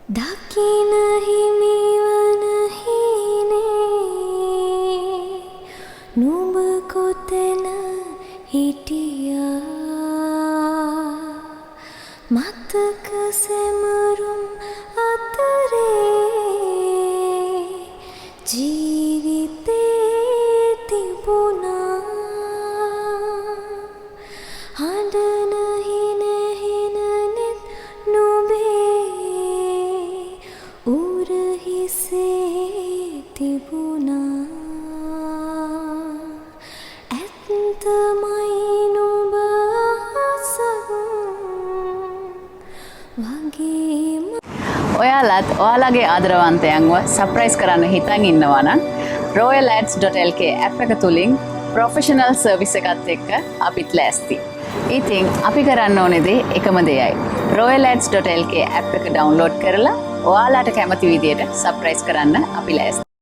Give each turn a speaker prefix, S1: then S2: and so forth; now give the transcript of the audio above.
S1: දකින හිමිවන හීනේ නුඹ කොතැන හිටියා මතක සැමරුම් අතරේ ජීවිතේ තිබුණා හඬන හිනෙහිනෙත් නුඹේ උරහිසේ තිබුණා ඇත්තමයි නුඹ අසන් වගේම
S2: ඔයාලත් ඔයාලගේ ආදරවන්තයන්ව සර්ප්‍රයිස් කරන්න හිතන් ඉන්නවා නම් royalads.lk app එක තුලින් ප්‍රොෆෙෂනල් සර්විස් එකත් එක්ක අපිත් ලෑස්ති. ඉතින් අපි කරන්න ඕනේ දේ එකම දෙයයි. royalads.lk app එක download කරලා ඔයාලට කැමති විදියට සර්ප්‍රයිස් කරන්න අපි ලෑස්ති.